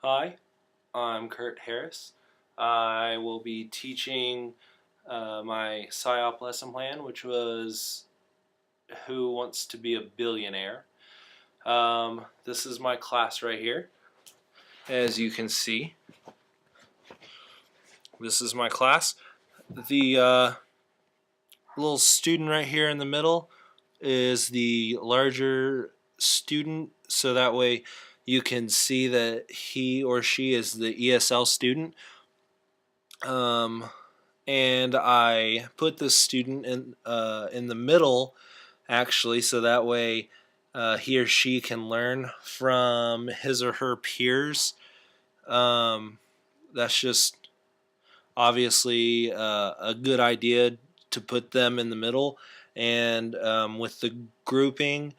Hi, I'm Kurt Harris. I will be teaching my siop lesson plan, which was Who Wants to Be a Billionaire. This is my class right here. As you can see, this is my class. The little student right here in the middle is the larger student, so that way you can see that he or she is the ESL student. And I put the student in the middle, actually, so that way he or she can learn from his or her peers. That's just obviously a good idea to put them in the middle. And with the grouping,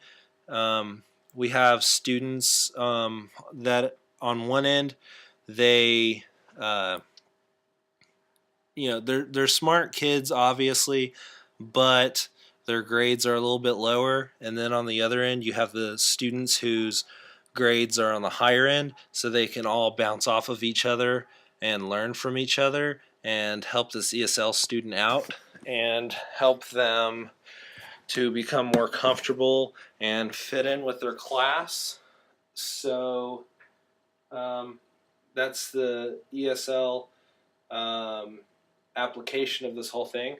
we have students that on one end they they're smart kids, obviously, but their grades are a little bit lower. And then on the other end, you have the students whose grades are on the higher end, so they can all bounce off of each other and learn from each other and help this ESL student out and help them to become more comfortable and fit in with their class. So that's the ESL application of this whole thing.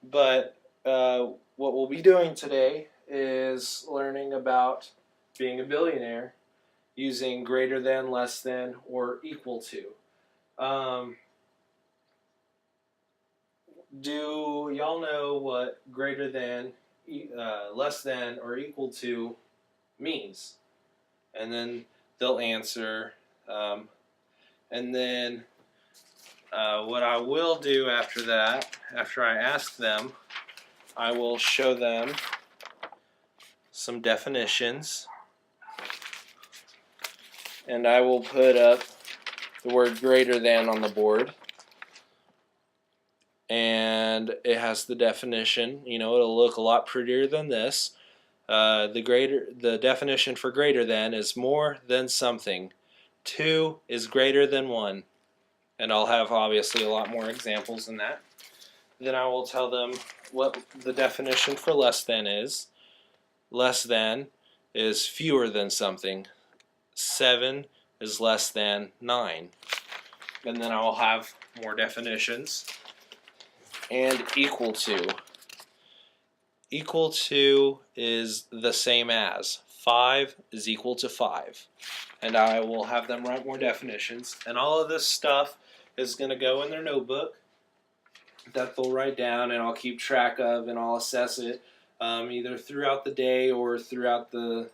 But what we'll be doing today is learning about being a billionaire using greater than, less than, or equal to. Do y'all know what greater than, less than, or equal to means? And then they'll answer. And then what I will do after that, after I ask them, I will show them some definitions, and I will put up the word greater than on the board, and it has the definition. It'll look a lot prettier than this. The definition for greater than is more than something. 2 is greater than 1. And I'll have obviously a lot more examples than that. Then I will tell them what the definition for less than is. Less than is fewer than something. 7 is less than 9. And then I will have more definitions. And equal to. Equal to is the same as. 5 is equal to 5. And I will have them write more definitions. And all of this stuff is going to go in their notebook that they'll write down, and I'll keep track of, and I'll assess it either throughout the day or throughout the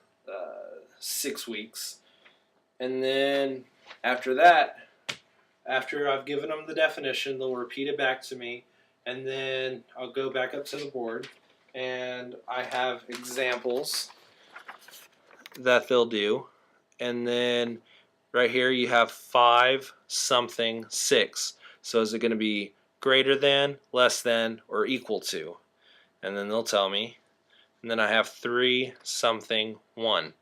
6 weeks. And then after that, after I've given them the definition, they'll repeat it back to me, and then I'll go back up to the board, and I have examples that they'll do. And then right here you have 5 something 6. So is it going to be greater than, less than, or equal to? And then they'll tell me. And then I have 3 something 1.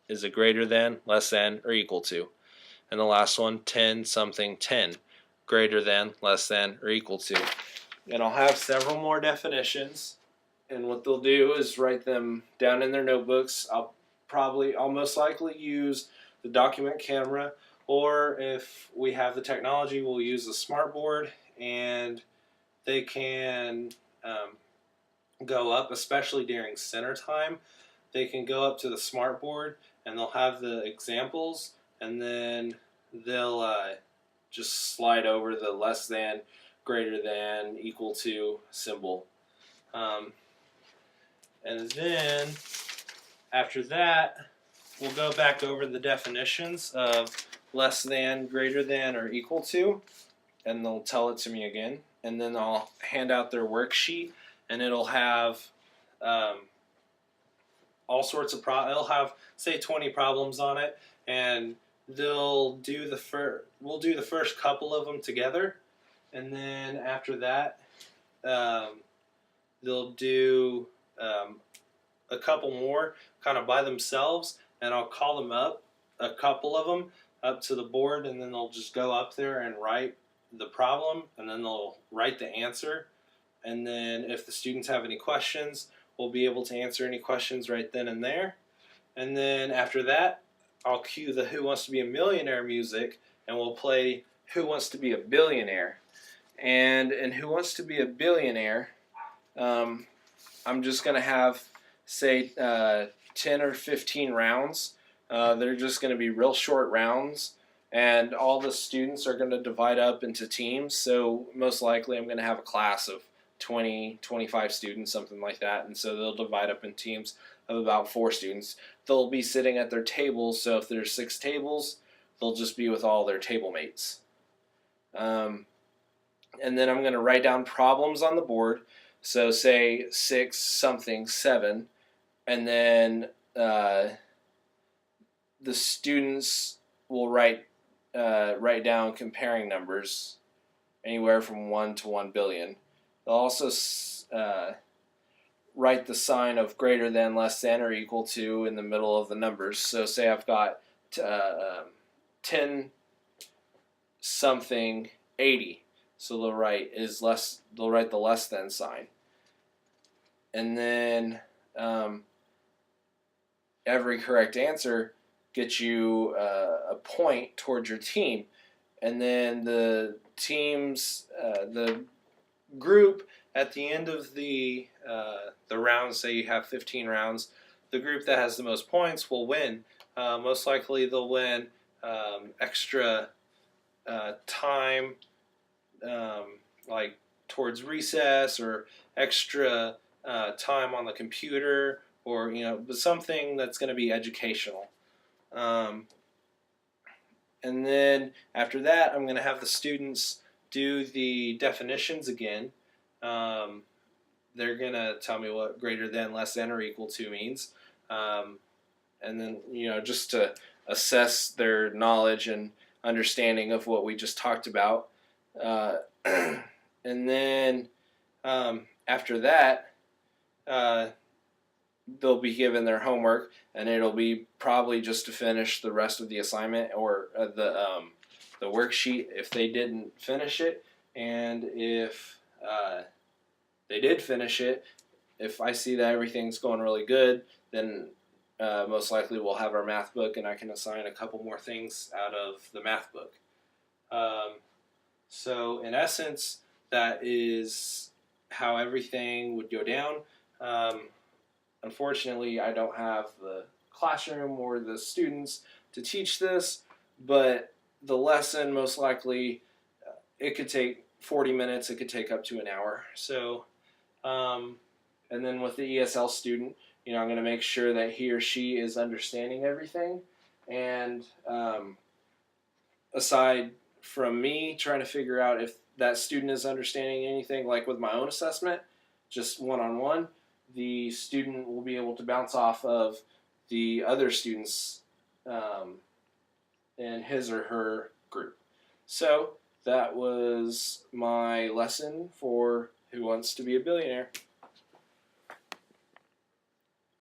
Is it greater than, less than, or equal to? And the last one, 10 something 10. Greater than, less than, or equal to? And I'll have several more definitions. And what they'll do is write them down in their notebooks. I'll most likely use the document camera, or if we have the technology, we'll use the smart board, and they can go up, especially during center time. They can go up to the smart board, and they'll have the examples, and then they'll just slide over the less than, greater than, equal to symbol. And then after that, we'll go back over the definitions of less than, greater than, or equal to, and they'll tell it to me again. And then I'll hand out their worksheet, and it'll have all sorts of it'll have, say, 20 problems on it, and we'll do the first couple of them together, and then after that, they'll do a couple more kind of by themselves, and I'll call them up, a couple of them, up to the board, and then they'll just go up there and write the problem, and then they'll write the answer. And then if the students have any questions, we'll be able to answer any questions right then and there. And then after that, I'll cue the Who Wants to Be a Millionaire music, and we'll play Who Wants to Be a Billionaire. And in Who Wants to Be a Billionaire, I'm just going to have, say, 10 or 15 rounds. They're just going to be real short rounds, and all the students are going to divide up into teams. So most likely I'm going to have a class of 20, 25 students, something like that. And so they'll divide up in teams of about 4 students. They'll be sitting at their tables, so if there's 6 tables, they'll just be with all their table mates. And then I'm going to write down problems on the board. So say 6 something 7, and then the students will write down comparing numbers anywhere from 1 to 1 billion. They'll also write the sign of greater than, less than, or equal to in the middle of the numbers. So say I've got 10 something 80. So they'll write the less than sign. And then every correct answer gets you a point towards your team. And then the group at the end of the rounds, say you have 15 rounds, the group that has the most points will win. Most likely they'll win extra time, like towards recess, or extra time on the computer, or something that's going to be educational. And then after that, I'm going to have the students do the definitions again. They're going to tell me what greater than, less than, or equal to means. And then, just to assess their knowledge and understanding of what we just talked about. And then after that, they'll be given their homework, and it'll be probably just to finish the rest of the assignment, or the worksheet if they didn't finish it. And if they did finish it, if I see that everything's going really good, then most likely we'll have our math book, and I can assign a couple more things out of the math book. So in essence, that is how everything would go down. Unfortunately, I don't have the classroom or the students to teach this, but the lesson, most likely, it could take 40 minutes, it could take up to an hour. So, and then with the ESL student, I'm going to make sure that he or she is understanding everything. And aside from me trying to figure out if that student is understanding anything, like with my own assessment, just one-on-one, the student will be able to bounce off of the other students in his or her group. So that was my lesson for Who Wants to Be a Billionaire.